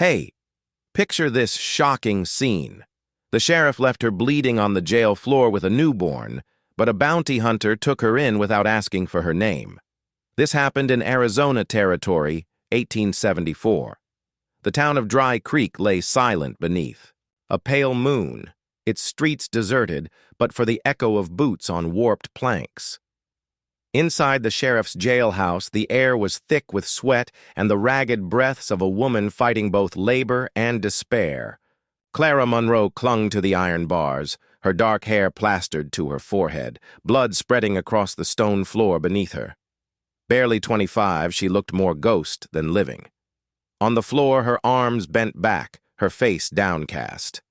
Hey, picture this shocking scene. The sheriff left her bleeding on the jail floor with a newborn, but a bounty hunter took her in without asking for her name. This happened in Arizona Territory, 1874. The town of Dry Creek lay silent beneath. A pale moon, its streets deserted, but for the echo of boots on warped planks. Inside the sheriff's jailhouse, the air was thick with sweat and the ragged breaths of a woman fighting both labor and despair. Clara Monroe clung to the iron bars, her dark hair plastered to her forehead, blood spreading across the stone floor beneath her. Barely 25, she looked more ghost than living. On the floor, her arms bent back, her face downcast.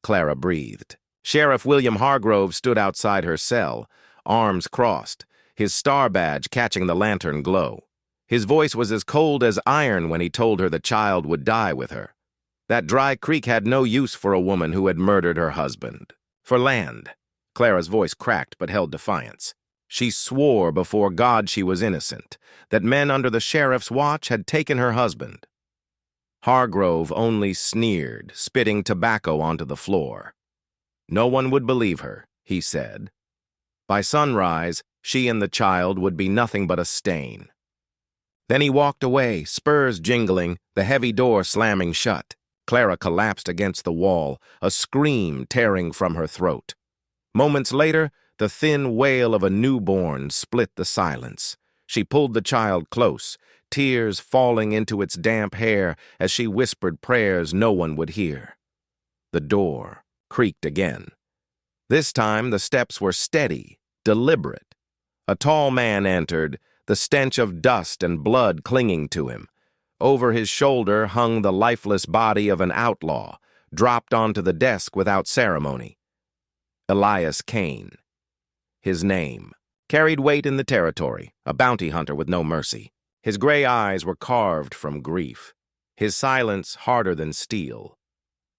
Clara breathed. Sheriff William Hargrove stood outside her cell, arms crossed, his star badge catching the lantern glow. His voice was as cold as iron when he told her the child would die with her. That Dry Creek had no use for a woman who had murdered her husband. For land. Clara's voice cracked but held defiance. She swore before God she was innocent, that men under the sheriff's watch had taken her husband. Hargrove only sneered, spitting tobacco onto the floor. No one would believe her, he said. By sunrise, she and the child would be nothing but a stain. Then he walked away, spurs jingling, the heavy door slamming shut. Clara collapsed against the wall, a scream tearing from her throat. Moments later, the thin wail of a newborn split the silence. She pulled the child close, tears falling into its damp hair as she whispered prayers no one would hear. The door creaked again. This time the steps were steady, deliberate. A tall man entered, the stench of dust and blood clinging to him. Over his shoulder hung the lifeless body of an outlaw, dropped onto the desk without ceremony. Elias Kane. His name carried weight in the territory, a bounty hunter with no mercy. His gray eyes were carved from grief, his silence harder than steel.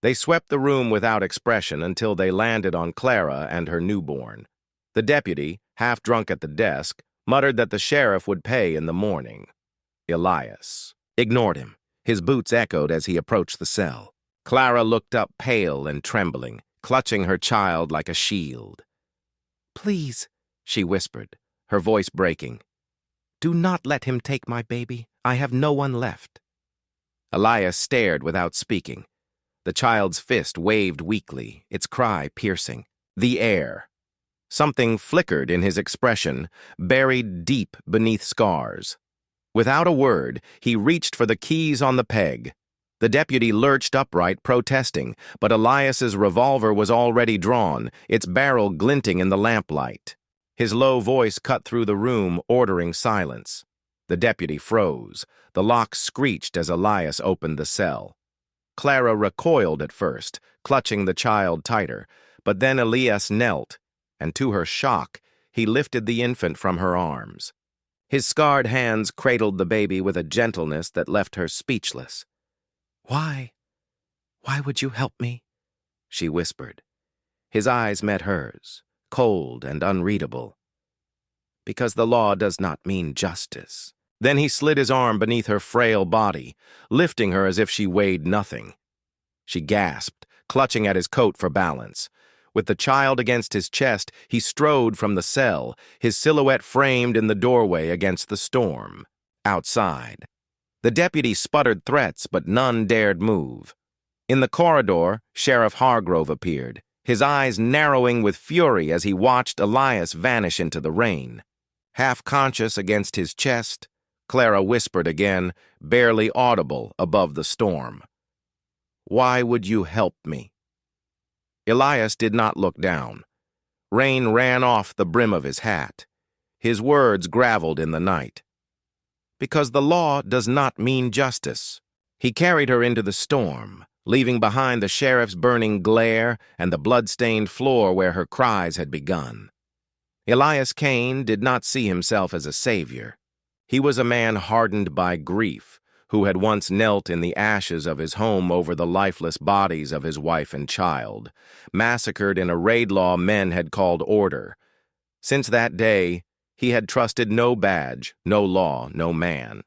They swept the room without expression until they landed on Clara and her newborn. The deputy, half drunk at the desk, muttered that the sheriff would pay in the morning. Elias ignored him. His boots echoed as he approached the cell. Clara looked up pale and trembling, clutching her child like a shield. "Please," she whispered, her voice breaking. "Do not let him take my baby. I have no one left." Elias stared without speaking. The child's fist waved weakly, its cry piercing. The air. Something flickered in his expression, buried deep beneath scars. Without a word, he reached for the keys on the peg. The deputy lurched upright, protesting, but Elias's revolver was already drawn, its barrel glinting in the lamplight. His low voice cut through the room, ordering silence. The deputy froze. The lock screeched as Elias opened the cell. Clara recoiled at first, clutching the child tighter, but then Elias knelt, and to her shock, he lifted the infant from her arms. His scarred hands cradled the baby with a gentleness that left her speechless. Why would you help me?" she whispered. His eyes met hers, cold and unreadable. "Because the law does not mean justice." Then he slid his arm beneath her frail body, lifting her as if she weighed nothing. She gasped, clutching at his coat for balance. With the child against his chest, he strode from the cell, his silhouette framed in the doorway against the storm. Outside. The deputy sputtered threats, but none dared move. In the corridor, Sheriff Hargrove appeared, his eyes narrowing with fury as he watched Elias vanish into the rain. Half conscious against his chest, Clara whispered again, barely audible above the storm. "Why would you help me?" Elias did not look down. Rain ran off the brim of his hat. His words graveled in the night. "Because the law does not mean justice." He carried her into the storm, leaving behind the sheriff's burning glare and the blood-stained floor where her cries had begun. Elias Kane did not see himself as a savior. He was a man hardened by grief, who had once knelt in the ashes of his home over the lifeless bodies of his wife and child, massacred in a raid law men had called order. Since that day, he had trusted no badge, no law, no man.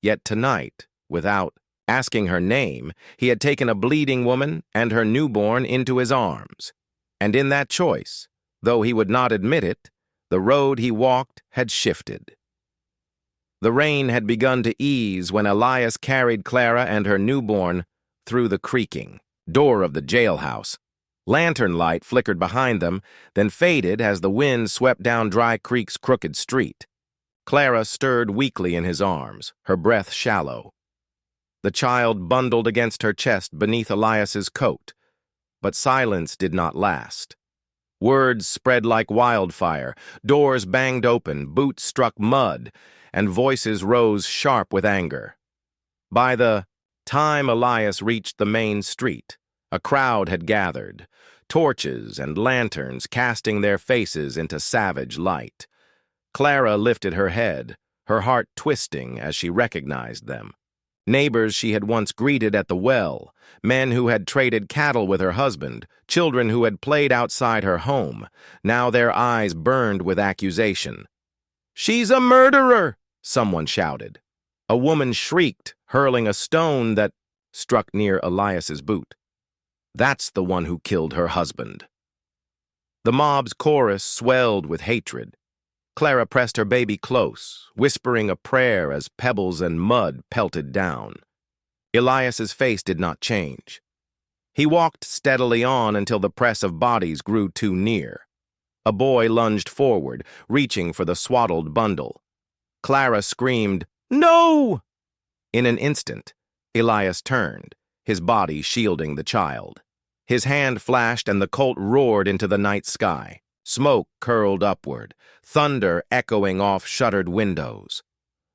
Yet tonight, without Asking her name, he had taken a bleeding woman and her newborn into his arms. And in that choice, though he would not admit it, the road he walked had shifted. The rain had begun to ease when Elias carried Clara and her newborn through the creaking door of the jailhouse. Lantern light flickered behind them, then faded as the wind swept down Dry Creek's crooked street. Clara stirred weakly in his arms, her breath shallow. The child bundled against her chest beneath Elias's coat, but silence did not last. Words spread like wildfire, doors banged open, boots struck mud, and voices rose sharp with anger. By the time Elias reached the main street, a crowd had gathered, torches and lanterns casting their faces into savage light. Clara lifted her head, her heart twisting as she recognized them. Neighbors she had once greeted at the well, men who had traded cattle with her husband, children who had played outside her home. Now their eyes burned with accusation. "She's a murderer!" someone shouted. A woman shrieked, hurling a stone that struck near Elias's boot. "That's the one who killed her husband." The mob's chorus swelled with hatred. Clara pressed her baby close, whispering a prayer as pebbles and mud pelted down. Elias's face did not change. He walked steadily on until the press of bodies grew too near. A boy lunged forward, reaching for the swaddled bundle. Clara screamed, "No!" In an instant, Elias turned, his body shielding the child. His hand flashed and the colt roared into the night sky. Smoke curled upward, thunder echoing off shuttered windows.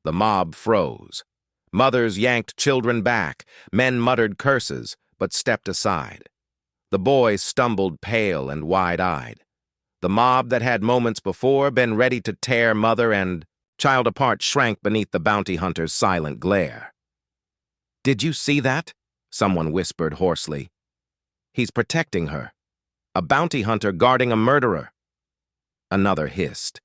The mob froze. Mothers yanked children back, men muttered curses, but stepped aside. The boy stumbled pale and wide-eyed. The mob that had moments before been ready to tear mother and child apart shrank beneath the bounty hunter's silent glare. "Did you see that?" someone whispered hoarsely. "He's protecting her. A bounty hunter guarding a murderer." Another hissed.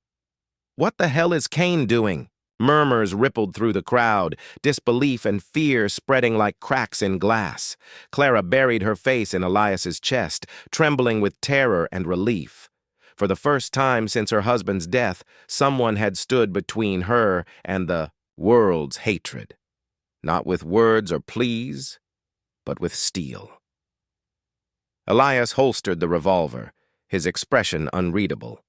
"What the hell is Cain doing?" Murmurs rippled through the crowd, disbelief and fear spreading like cracks in glass. Clara buried her face in Elias's chest, trembling with terror and relief. For the first time since her husband's death, someone had stood between her and the world's hatred. Not with words or pleas, but with steel. Elias holstered the revolver, his expression unreadable.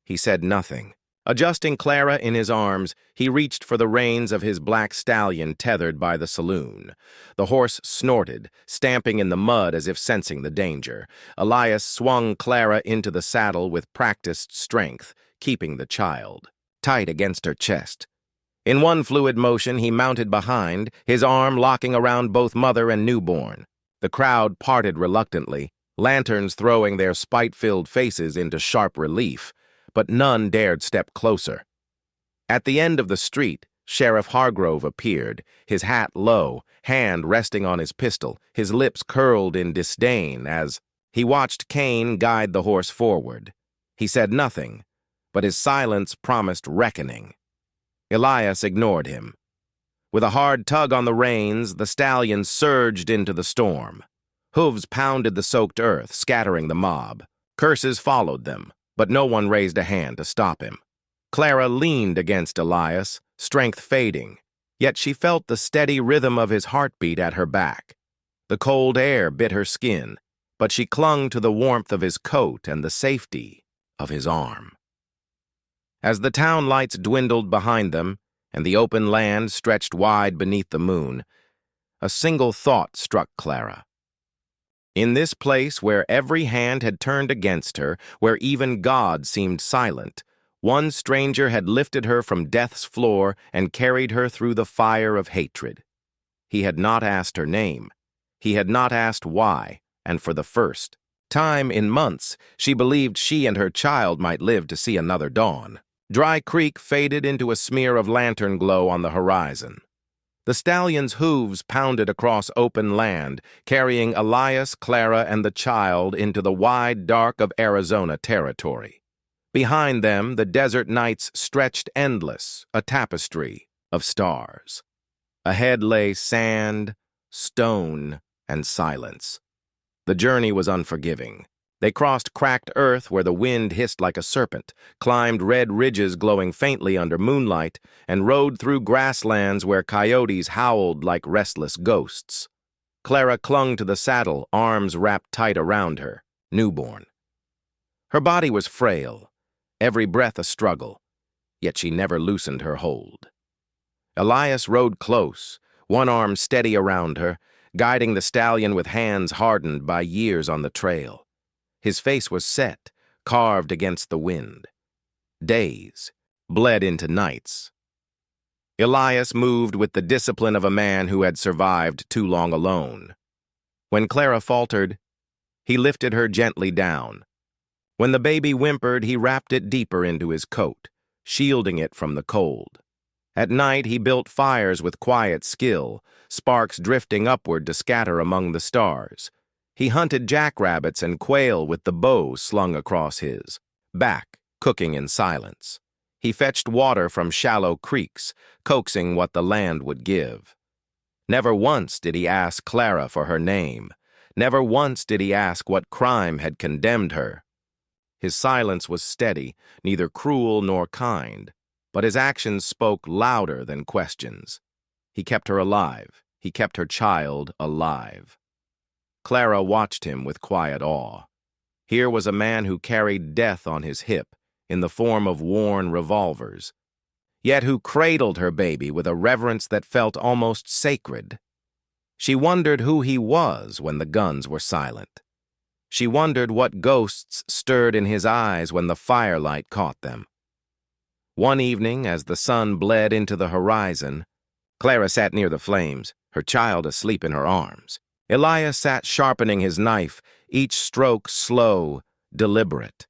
He said nothing. Adjusting Clara in his arms, he reached for the reins of his black stallion tethered by the saloon. The horse snorted, stamping in the mud as if sensing the danger. Elias swung Clara into the saddle with practiced strength, keeping the child tight against her chest. In one fluid motion, he mounted behind, his arm locking around both mother and newborn. The crowd parted reluctantly, lanterns throwing their spite-filled faces into sharp relief, but none dared step closer. At the end of the street, Sheriff Hargrove appeared, his hat low, hand resting on his pistol, his lips curled in disdain as he watched Cain guide the horse forward. He said nothing, but his silence promised reckoning. Elias ignored him. With a hard tug on the reins, the stallion surged into the storm. Hooves pounded the soaked earth, scattering the mob. Curses followed them, but no one raised a hand to stop him. Clara leaned against Elias, strength fading, yet she felt the steady rhythm of his heartbeat at her back. The cold air bit her skin, but she clung to the warmth of his coat and the safety of his arm. As the town lights dwindled behind them, and the open land stretched wide beneath the moon, a single thought struck Clara. In this place where every hand had turned against her, where even God seemed silent, one stranger had lifted her from death's floor and carried her through the fire of hatred. He had not asked her name. He had not asked why, and for the first time in months, she believed she and her child might live to see another dawn. Dry Creek faded into a smear of lantern glow on the horizon. The stallion's hooves pounded across open land, carrying Elias, Clara, and the child into the wide dark of Arizona territory. Behind them, the desert nights stretched endless, a tapestry of stars. Ahead lay sand, stone, and silence. The journey was unforgiving. They crossed cracked earth where the wind hissed like a serpent, climbed red ridges glowing faintly under moonlight, and rode through grasslands where coyotes howled like restless ghosts. Clara clung to the saddle, arms wrapped tight around her, newborn. Her body was frail, every breath a struggle, yet she never loosened her hold. Elias rode close, one arm steady around her, guiding the stallion with hands hardened by years on the trail. His face was set, carved against the wind. Days bled into nights. Elias moved with the discipline of a man who had survived too long alone. When Clara faltered, he lifted her gently down. When the baby whimpered, he wrapped it deeper into his coat, shielding it from the cold. At night, he built fires with quiet skill, sparks drifting upward to scatter among the stars. He hunted jackrabbits and quail with the bow slung across his back, cooking in silence. He fetched water from shallow creeks, coaxing what the land would give. Never once did he ask Clara for her name. Never once did he ask what crime had condemned her. His silence was steady, neither cruel nor kind, but his actions spoke louder than questions. He kept her alive. He kept her child alive. Clara watched him with quiet awe. Here was a man who carried death on his hip in the form of worn revolvers, yet who cradled her baby with a reverence that felt almost sacred. She wondered who he was when the guns were silent. She wondered what ghosts stirred in his eyes when the firelight caught them. One evening, as the sun bled into the horizon, Clara sat near the flames, her child asleep in her arms. Elias sat sharpening his knife, each stroke slow, deliberate.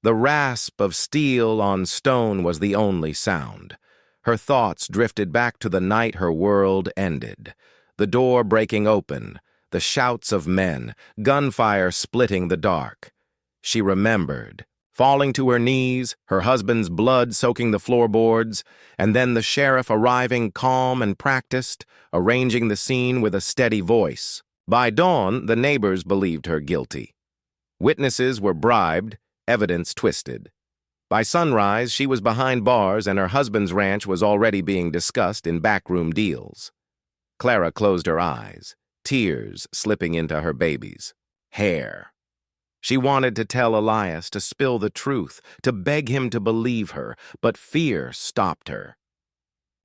The rasp of steel on stone was the only sound. Her thoughts drifted back to the night her world ended, the door breaking open, the shouts of men, gunfire splitting the dark. She remembered, falling to her knees, her husband's blood soaking the floorboards, and then the sheriff arriving calm and practiced, arranging the scene with a steady voice. By dawn, the neighbors believed her guilty. Witnesses were bribed, evidence twisted. By sunrise, she was behind bars and her husband's ranch was already being discussed in backroom deals. Clara closed her eyes, tears slipping into her baby's hair. She wanted to tell Elias to spill the truth, to beg him to believe her, but fear stopped her.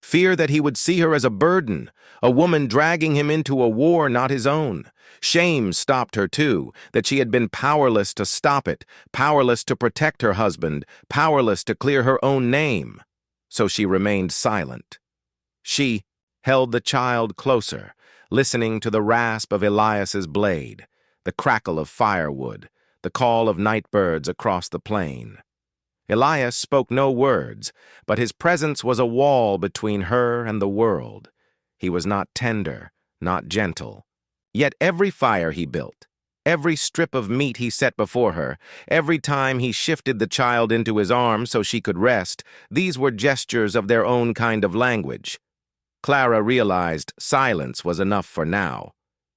Fear that he would see her as a burden, a woman dragging him into a war not his own. Shame stopped her too, that she had been powerless to stop it, powerless to protect her husband, powerless to clear her own name. So she remained silent. She held the child closer, listening to the rasp of Elias's blade, the crackle of firewood, the call of night birds across the plain. Elias spoke no words, but his presence was a wall between her and the world. He was not tender, not gentle. Yet every fire he built, every strip of meat he set before her, every time he shifted the child into his arms so she could rest, these were gestures of their own kind of language. Clara realized silence was enough for now.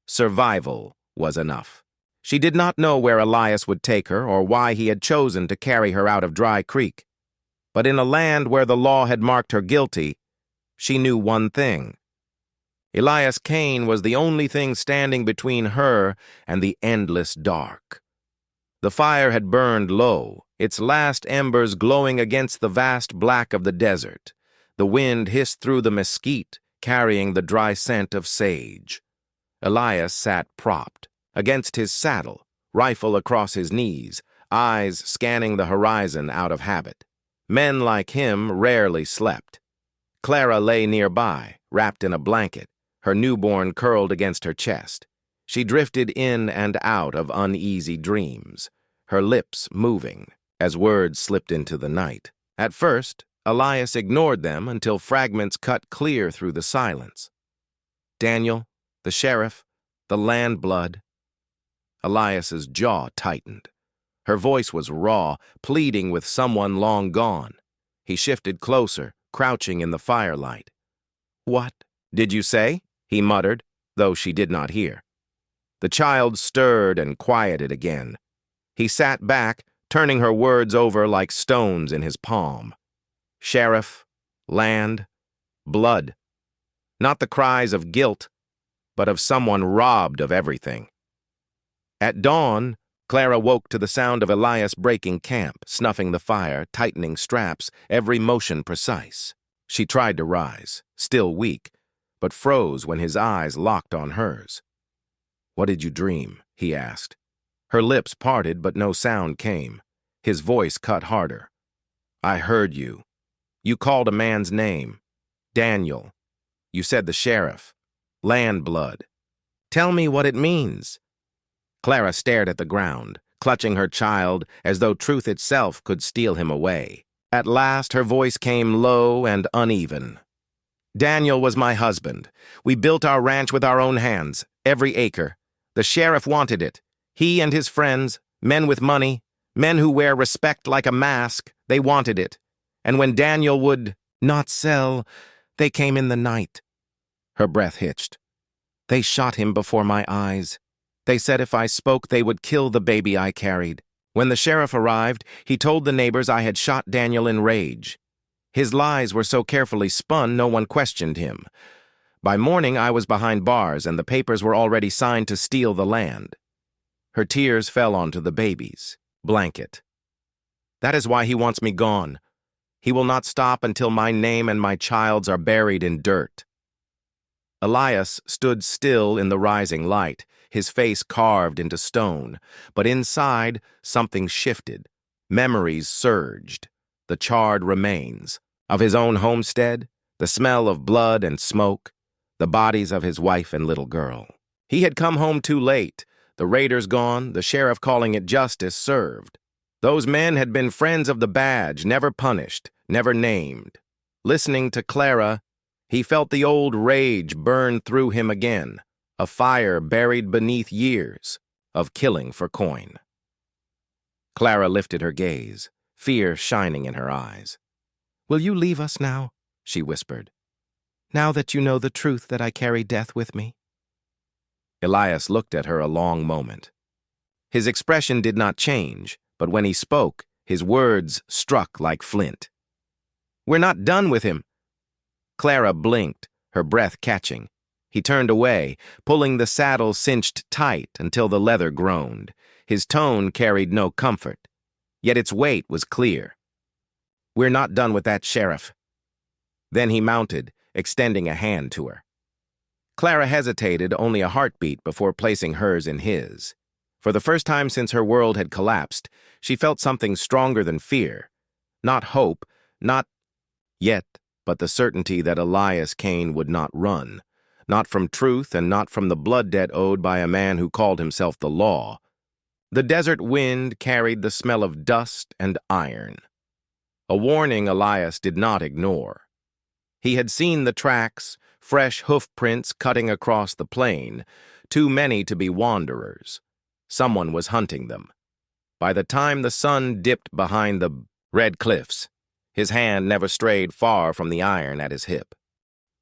Survival was enough. She did not know where Elias would take her or why he had chosen to carry her out of Dry Creek. But in a land where the law had marked her guilty, she knew one thing. Elias Kane was the only thing standing between her and the endless dark. The fire had burned low, its last embers glowing against the vast black of the desert. The wind hissed through the mesquite, carrying the dry scent of sage. Elias sat propped against his saddle, rifle across his knees, eyes scanning the horizon out of habit. Men like him rarely slept. Clara lay nearby, wrapped in a blanket, her newborn curled against her chest. She drifted in and out of uneasy dreams, her lips moving as words slipped into the night. At first, Elias ignored them until fragments cut clear through the silence. Daniel, the sheriff, the landblood. Elias's jaw tightened. Her voice was raw, pleading with someone long gone. He shifted closer, crouching in the firelight. "What did you say?" he muttered. though she did not hear. The child stirred and quieted again. He sat back, turning her words over like stones in his palm. Sheriff, land, blood. Not the cries of guilt, but of someone robbed of everything. At dawn, Clara woke to the sound of Elias breaking camp, snuffing the fire, tightening straps, every motion precise. She tried to rise, still weak, but froze when his eyes locked on hers. "What did you dream?" he asked. Her lips parted, but no sound came. His voice cut harder. "I heard you. You called a man's name. Daniel. You said the sheriff. Land blood. Tell me what it means." Clara stared at the ground, clutching her child as though truth itself could steal him away. At last, her voice came low and uneven. "Daniel was my husband. We built our ranch with our own hands, every acre. The sheriff wanted it. He and his friends, men with money, men who wear respect like a mask, they wanted it. And when Daniel would not sell, they came in the night." Her breath hitched. "They shot him before my eyes. They said if I spoke, they would kill the baby I carried. When the sheriff arrived, he told the neighbors I had shot Daniel in rage. His lies were so carefully spun, no one questioned him. By morning, I was behind bars, and the papers were already signed to steal the land." Her tears fell onto the baby's blanket. "That is why he wants me gone. He will not stop until my name and my child's are buried in dirt." Elias stood still in the rising light, his face carved into stone, but inside something shifted. Memories surged, the charred remains of his own homestead, the smell of blood and smoke, the bodies of his wife and little girl. He had come home too late, the raiders gone, the sheriff calling it justice served. Those men had been friends of the badge, never punished, never named. Listening to Clara, he felt the old rage burn through him again, a fire buried beneath years of killing for coin. Clara lifted her gaze, fear shining in her eyes. "Will you leave us now?" she whispered. "Now that you know the truth that I carry death with me?" Elias looked at her a long moment. His expression did not change, but when he spoke, his words struck like flint. "We're not done with him." Clara blinked, her breath catching. He turned away, pulling the saddle cinched tight until the leather groaned. His tone carried no comfort, yet its weight was clear. "We're not done with that sheriff." Then he mounted, extending a hand to her. Clara hesitated only a heartbeat before placing hers in his. For the first time since her world had collapsed, she felt something stronger than fear. Not hope, not yet, but the certainty that Elias Kane would not run. Not from truth and not from the blood debt owed by a man who called himself the law. The desert wind carried the smell of dust and iron. A warning Elias did not ignore. He had seen the tracks, fresh hoof prints cutting across the plain, too many to be wanderers. Someone was hunting them. By the time the sun dipped behind the red cliffs, his hand never strayed far from the iron at his hip.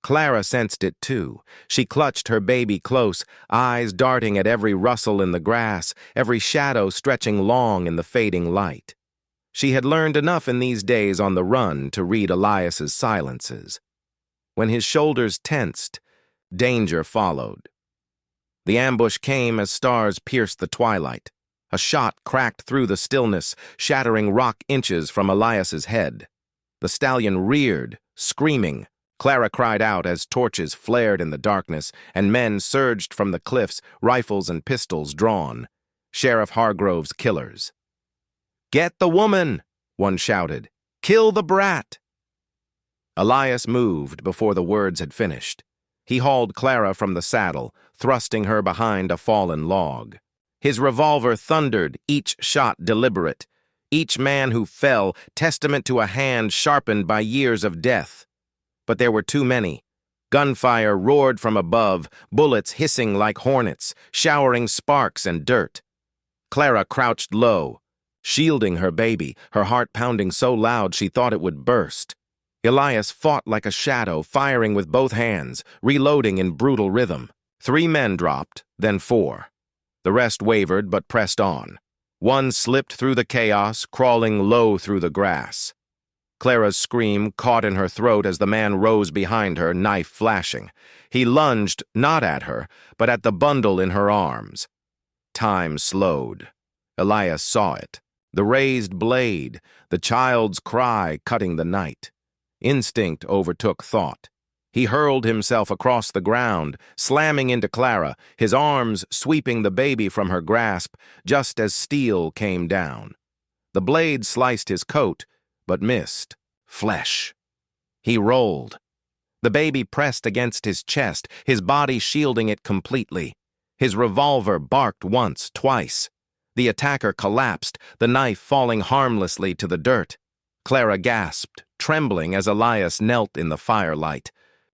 Clara sensed it too. She clutched her baby close, eyes darting at every rustle in the grass, every shadow stretching long in the fading light. She had learned enough in these days on the run to read Elias's silences. When his shoulders tensed, danger followed. The ambush came as stars pierced the twilight. A shot cracked through the stillness, shattering rock inches from Elias's head. The stallion reared, screaming. Clara cried out as torches flared in the darkness, and men surged from the cliffs, rifles and pistols drawn. Sheriff Hargrove's killers. "Get the woman!" one shouted. "Kill the brat!" Elias moved before the words had finished. He hauled Clara from the saddle, thrusting her behind a fallen log. His revolver thundered, each shot deliberate. Each man who fell, testament to a hand sharpened by years of death. But there were too many. Gunfire roared from above, bullets hissing like hornets, showering sparks and dirt. Clara crouched low, shielding her baby, her heart pounding so loud she thought it would burst. Elias fought like a shadow, firing with both hands, reloading in brutal rhythm. 3 men dropped, then 4. The rest wavered but pressed on. One slipped through the chaos, crawling low through the grass. Clara's scream caught in her throat as the man rose behind her, knife flashing. He lunged, not at her, but at the bundle in her arms. Time slowed. Elias saw it. The raised blade, the child's cry cutting the night. Instinct overtook thought. He hurled himself across the ground, slamming into Clara, his arms sweeping the baby from her grasp just as steel came down. The blade sliced his coat, but missed. Flesh. He rolled. The baby pressed against his chest, his body shielding it completely. His revolver barked once, twice. The attacker collapsed, the knife falling harmlessly to the dirt. Clara gasped, trembling as Elias knelt in the firelight,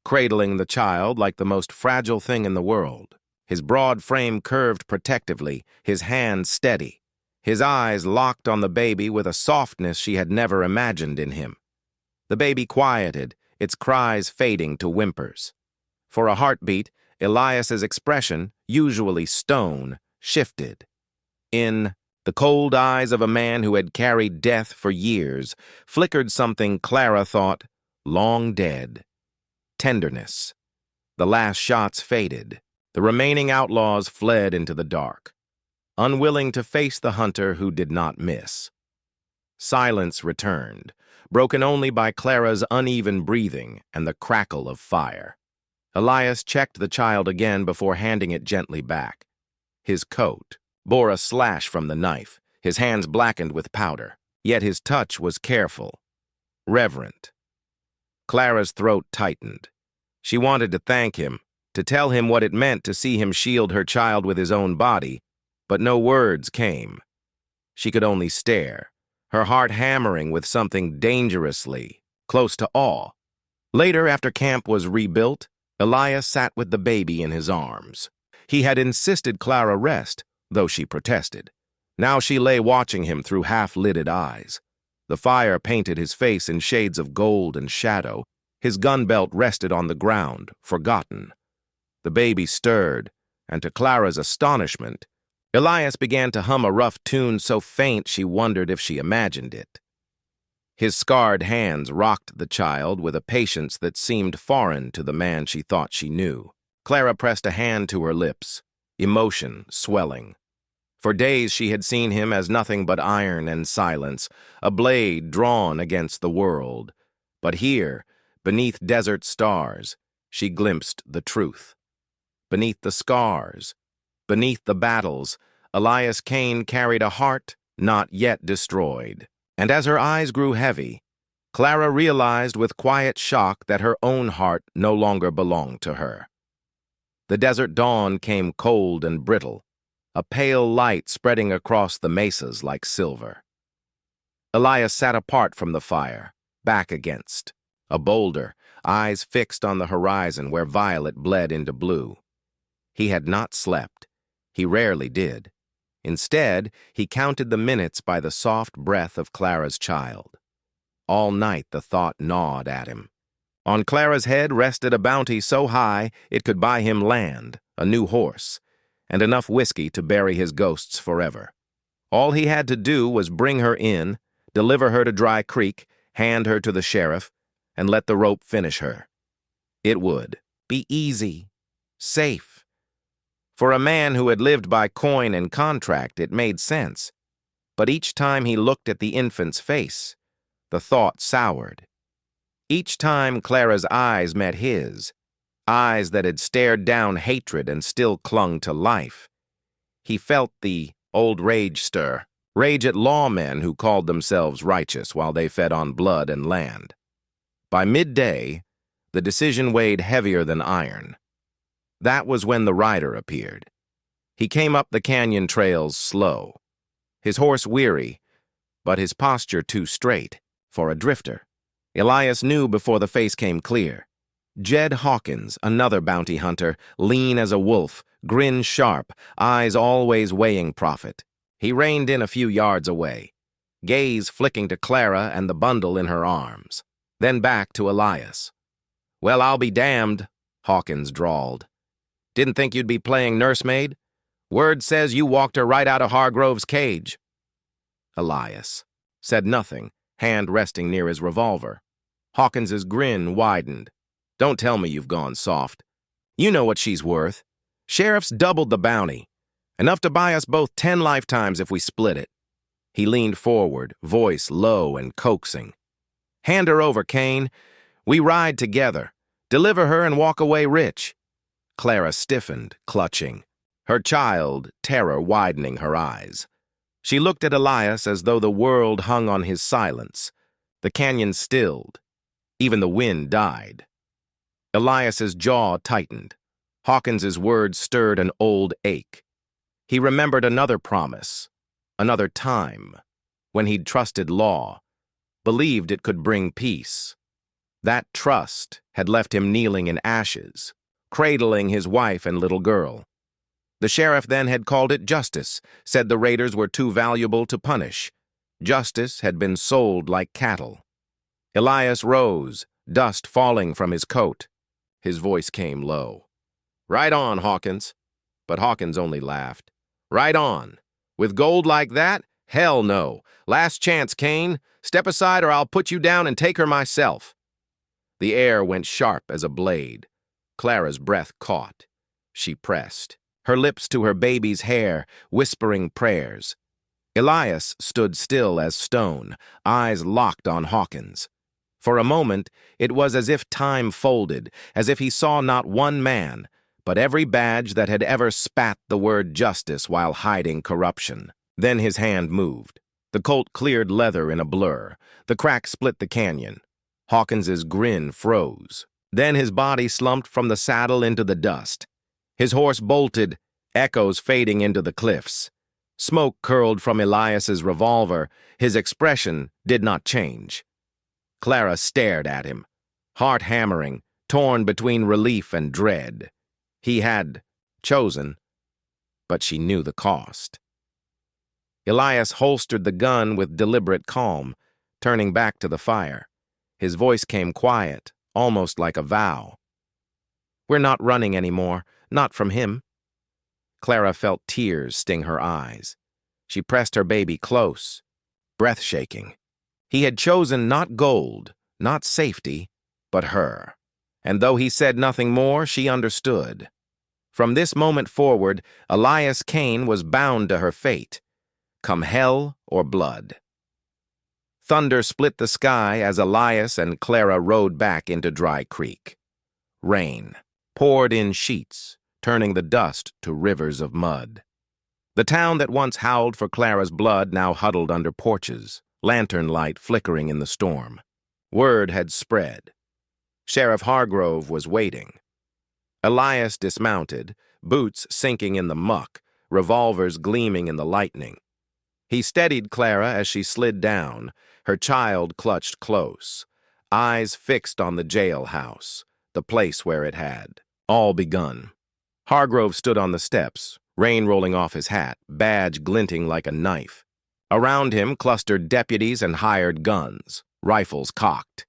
cradling the child like the most fragile thing in the world. His broad frame curved protectively, his hand steady. His eyes locked on the baby with a softness she had never imagined in him. The baby quieted, its cries fading to whimpers. For a heartbeat, Elias's expression, usually stone, shifted. In the cold eyes of a man who had carried death for years, flickered something Clara thought long dead. Tenderness. The last shots faded. The remaining outlaws fled into the dark, unwilling to face the hunter who did not miss. Silence returned, broken only by Clara's uneven breathing and the crackle of fire. Elias checked the child again before handing it gently back. His coat bore a slash from the knife, his hands blackened with powder, yet his touch was careful, reverent. Clara's throat tightened. She wanted to thank him, to tell him what it meant to see him shield her child with his own body, but no words came. She could only stare, her heart hammering with something dangerously close to awe. Later, after camp was rebuilt, Elias sat with the baby in his arms. He had insisted Clara rest, though she protested. Now she lay watching him through half-lidded eyes. The fire painted his face in shades of gold and shadow. His gun belt rested on the ground, forgotten. The baby stirred, and to Clara's astonishment, Elias began to hum a rough tune so faint she wondered if she imagined it. His scarred hands rocked the child with a patience that seemed foreign to the man she thought she knew. Clara pressed a hand to her lips, emotion swelling. For days she had seen him as nothing but iron and silence, a blade drawn against the world. But here, beneath desert stars, she glimpsed the truth. Beneath the scars, beneath the battles, Elias Kane carried a heart not yet destroyed. And as her eyes grew heavy, Clara realized with quiet shock that her own heart no longer belonged to her. The desert dawn came cold and brittle, a pale light spreading across the mesas like silver. Elias sat apart from the fire, back against a boulder, eyes fixed on the horizon where violet bled into blue. He had not slept. He rarely did. Instead, he counted the minutes by the soft breath of Clara's child. All night the thought gnawed at him. On Clara's head rested a bounty so high it could buy him land, a new horse, and enough whiskey to bury his ghosts forever. All he had to do was bring her in, deliver her to Dry Creek, hand her to the sheriff, and let the rope finish her. It would be easy, safe. For a man who had lived by coin and contract, it made sense. But each time he looked at the infant's face, the thought soured. Each time Clara's eyes met his, eyes that had stared down hatred and still clung to life, he felt the old rage stir, rage at lawmen who called themselves righteous while they fed on blood and land. By midday, the decision weighed heavier than iron. That was when the rider appeared. He came up the canyon trails slow, his horse weary, but his posture too straight for a drifter. Elias knew before the face came clear. Jed Hawkins, another bounty hunter, lean as a wolf, grin sharp, eyes always weighing profit. He reined in a few yards away, gaze flicking to Clara and the bundle in her arms, then back to Elias. "Well, I'll be damned," Hawkins drawled. Didn't think you'd be playing nursemaid? Word says you walked her right out of Hargrove's cage. Elias said nothing, hand resting near his revolver. Hawkins's grin widened. Don't tell me you've gone soft. You know what she's worth. Sheriff's doubled the bounty. Enough to buy us both 10 lifetimes if we split it. He leaned forward, voice low and coaxing. Hand her over, Kane. We ride together. Deliver her and walk away rich. Clara stiffened, clutching. Her child, terror widening her eyes. She looked at Elias as though the world hung on his silence. The canyon stilled. Even the wind died. Elias's jaw tightened. Hawkins's words stirred an old ache. He remembered another promise, another time, when he'd trusted law, believed it could bring peace. That trust had left him kneeling in ashes, cradling his wife and little girl. The sheriff then had called it justice, said the raiders were too valuable to punish. Justice had been sold like cattle. Elias rose, dust falling from his coat. His voice came low. Right on, Hawkins. But Hawkins only laughed. Right on. With gold like that? Hell no. Last chance, Kane. Step aside or I'll put you down and take her myself. The air went sharp as a blade. Clara's breath caught. She pressed, her lips to her baby's hair, whispering prayers. Elias stood still as stone, eyes locked on Hawkins. For a moment, it was as if time folded, as if he saw not one man, but every badge that had ever spat the word justice while hiding corruption. Then his hand moved. The Colt cleared leather in a blur. The crack split the canyon. Hawkins's grin froze. Then his body slumped from the saddle into the dust. His horse bolted, echoes fading into the cliffs. Smoke curled from Elias's revolver. His expression did not change. Clara stared at him, heart hammering, torn between relief and dread. He had chosen, but she knew the cost. Elias holstered the gun with deliberate calm, turning back to the fire. His voice came quiet, almost like a vow. We're not running anymore, not from him. Clara felt tears sting her eyes. She pressed her baby close, breath shaking. He had chosen not gold, not safety, but her. And though he said nothing more, she understood. From this moment forward, Elias Kane was bound to her fate, come hell or blood. Thunder split the sky as Elias and Clara rode back into Dry Creek. Rain poured in sheets, turning the dust to rivers of mud. The town that once howled for Clara's blood now huddled under porches, lantern light flickering in the storm. Word had spread. Sheriff Hargrove was waiting. Elias dismounted, boots sinking in the muck, revolvers gleaming in the lightning. He steadied Clara as she slid down, her child clutched close, eyes fixed on the jailhouse, the place where it had all begun. Hargrove stood on the steps, rain rolling off his hat, badge glinting like a knife. Around him clustered deputies and hired guns, rifles cocked.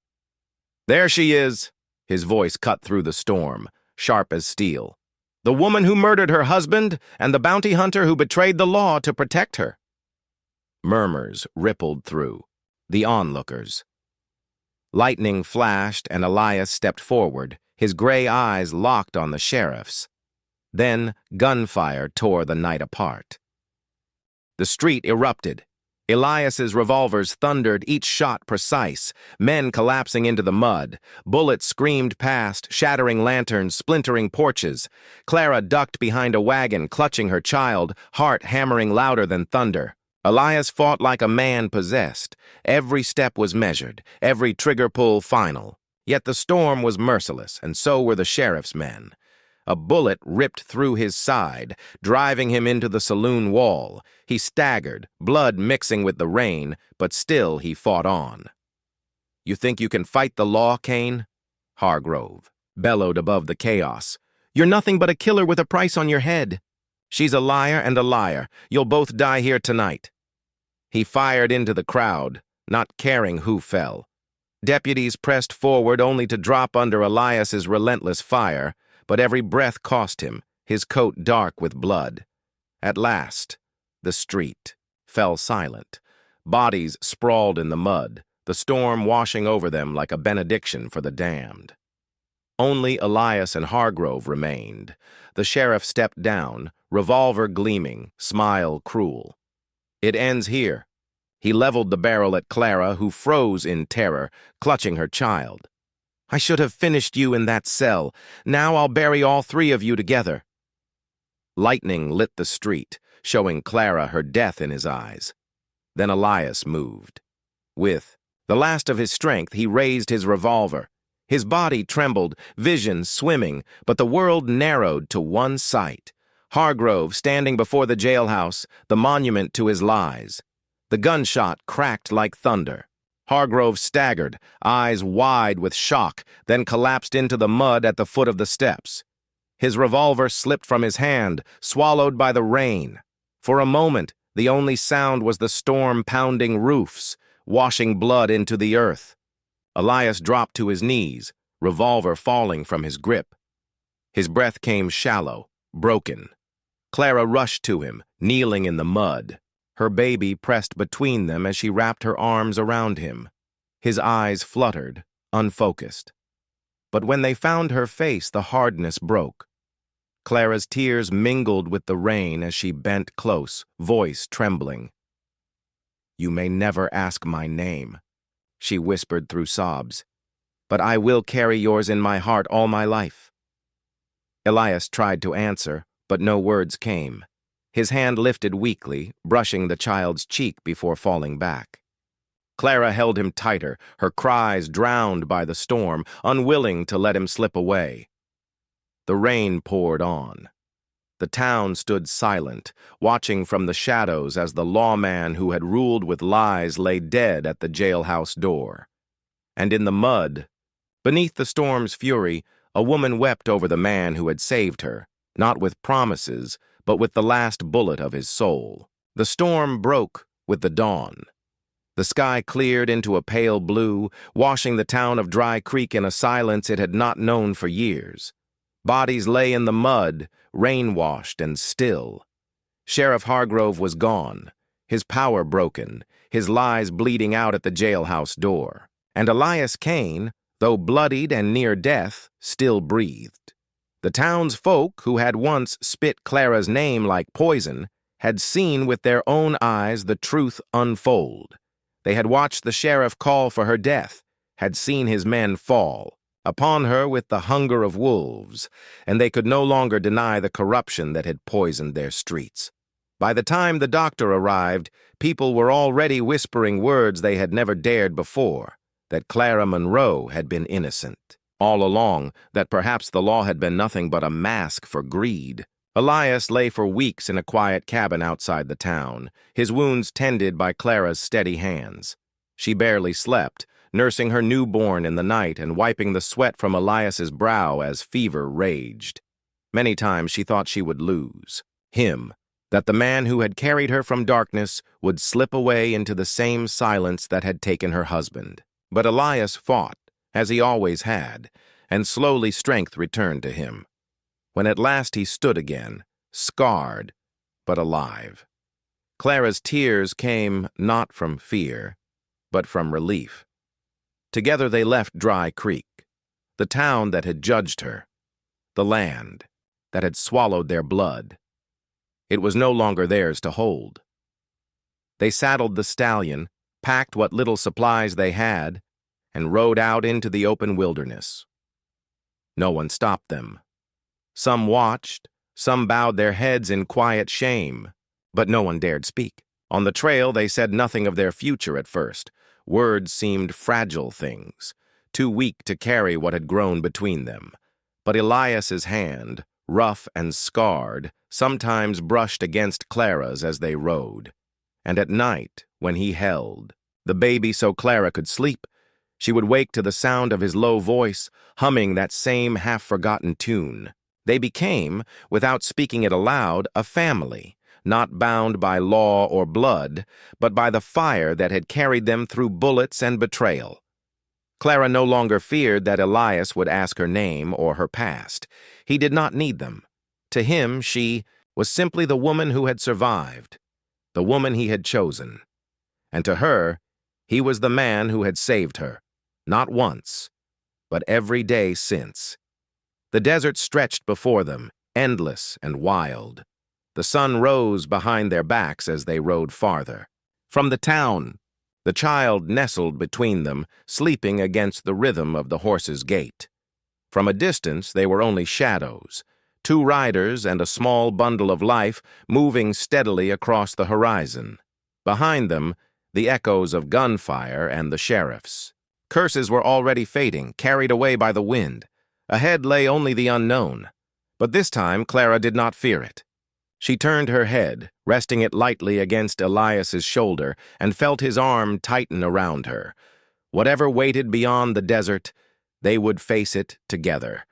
There she is, his voice cut through the storm, sharp as steel. The woman who murdered her husband and the bounty hunter who betrayed the law to protect her. Murmurs rippled through, the onlookers. Lightning flashed and Elias stepped forward, his gray eyes locked on the sheriff's. Then gunfire tore the night apart. The street erupted. Elias's revolvers thundered, each shot precise, men collapsing into the mud. Bullets screamed past, shattering lanterns, splintering porches. Clara ducked behind a wagon, clutching her child, heart hammering louder than thunder. Elias fought like a man possessed. Every step was measured, every trigger pull final. Yet the storm was merciless, and so were the sheriff's men. A bullet ripped through his side, driving him into the saloon wall. He staggered, blood mixing with the rain, but still he fought on. You think you can fight the law, Kane? Hargrove bellowed above the chaos. You're nothing but a killer with a price on your head. She's a liar and a liar. You'll both die here tonight. He fired into the crowd, not caring who fell. Deputies pressed forward only to drop under Elias's relentless fire, but every breath cost him, his coat dark with blood. At last, the street fell silent. Bodies sprawled in the mud, the storm washing over them like a benediction for the damned. Only Elias and Hargrove remained. The sheriff stepped down, revolver gleaming, smile cruel. "It ends here." He leveled the barrel at Clara, who froze in terror, clutching her child. "I should have finished you in that cell. Now I'll bury all three of you together." Lightning lit the street, showing Clara her death in his eyes. Then Elias moved. With the last of his strength, he raised his revolver. His body trembled, vision swimming, but the world narrowed to one sight. Hargrove standing before the jailhouse, the monument to his lies. The gunshot cracked like thunder. Hargrove staggered, eyes wide with shock, then collapsed into the mud at the foot of the steps. His revolver slipped from his hand, swallowed by the rain. For a moment, the only sound was the storm pounding roofs, washing blood into the earth. Elias dropped to his knees, revolver falling from his grip. His breath came shallow, broken. Clara rushed to him, kneeling in the mud. Her baby pressed between them as she wrapped her arms around him. His eyes fluttered, unfocused. But when they found her face, the hardness broke. Clara's tears mingled with the rain as she bent close, voice trembling. "You may never ask my name," she whispered through sobs, "but I will carry yours in my heart all my life." Elias tried to answer, but no words came. His hand lifted weakly, brushing the child's cheek before falling back. Clara held him tighter, her cries drowned by the storm, unwilling to let him slip away. The rain poured on. The town stood silent, watching from the shadows as the lawman who had ruled with lies lay dead at the jailhouse door. And in the mud, beneath the storm's fury, a woman wept over the man who had saved her, not with promises, but with the last bullet of his soul. The storm broke with the dawn. The sky cleared into a pale blue, washing the town of Dry Creek in a silence it had not known for years. Bodies lay in the mud, rain-washed and still. Sheriff Hargrove was gone, his power broken, his lies bleeding out at the jailhouse door. And Elias Kane, though bloodied and near death, still breathed. The townsfolk, who had once spit Clara's name like poison, had seen with their own eyes the truth unfold. They had watched the sheriff call for her death, had seen his men fall, upon her with the hunger of wolves, and they could no longer deny the corruption that had poisoned their streets. By the time the doctor arrived, people were already whispering words they had never dared before, that Clara Monroe had been innocent. All along, that perhaps the law had been nothing but a mask for greed. Elias lay for weeks in a quiet cabin outside the town, his wounds tended by Clara's steady hands. She barely slept, nursing her newborn in the night and wiping the sweat from Elias's brow as fever raged. Many times she thought she would lose him, that the man who had carried her from darkness would slip away into the same silence that had taken her husband. But Elias fought, as he always had, and slowly strength returned to him. When at last he stood again, scarred, but alive. Clara's tears came not from fear, but from relief. Together they left Dry Creek, the town that had judged her, the land that had swallowed their blood. It was no longer theirs to hold. They saddled the stallion, packed what little supplies they had, and rode out into the open wilderness. No one stopped them. Some watched, some bowed their heads in quiet shame, but no one dared speak. On the trail, they said nothing of their future at first. Words seemed fragile things, too weak to carry what had grown between them. But Elias's hand, rough and scarred, sometimes brushed against Clara's as they rode. And at night, when he held the baby so Clara could sleep, she would wake to the sound of his low voice, humming that same half-forgotten tune. They became, without speaking it aloud, a family, not bound by law or blood, but by the fire that had carried them through bullets and betrayal. Clara no longer feared that Elias would ask her name or her past. He did not need them. To him, she was simply the woman who had survived, the woman he had chosen. And to her, he was the man who had saved her, not once, but every day since. The desert stretched before them, endless and wild. The sun rose behind their backs as they rode farther. From the town, the child nestled between them, sleeping against the rhythm of the horse's gait. From a distance, they were only shadows, two riders and a small bundle of life moving steadily across the horizon. Behind them, the echoes of gunfire and the sheriffs. Curses were already fading, carried away by the wind. Ahead lay only the unknown. But this time, Clara did not fear it. She turned her head, resting it lightly against Elias's shoulder, and felt his arm tighten around her. Whatever waited beyond the desert, they would face it together.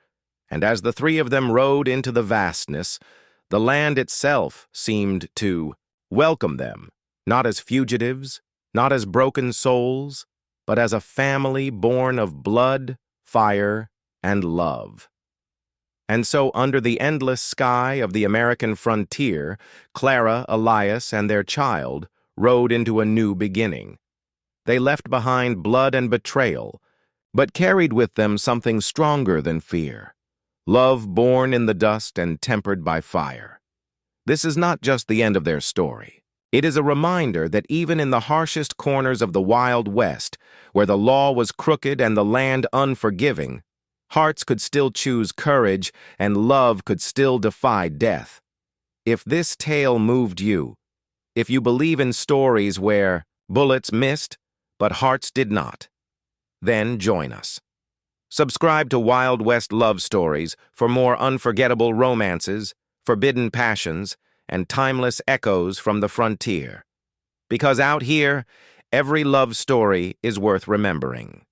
And as the three of them rode into the vastness, the land itself seemed to welcome them, not as fugitives, not as broken souls, but as a family born of blood, fire, and love. And so under the endless sky of the American frontier, Clara, Elias, and their child rode into a new beginning. They left behind blood and betrayal, but carried with them something stronger than fear. Love born in the dust and tempered by fire. This is not just the end of their story. It is a reminder that even in the harshest corners of the Wild West, where the law was crooked and the land unforgiving, hearts could still choose courage and love could still defy death. If this tale moved you, if you believe in stories where bullets missed but hearts did not, then join us. Subscribe to Wild West Love Stories for more unforgettable romances, forbidden passions, and timeless echoes from the frontier. Because out here, every love story is worth remembering.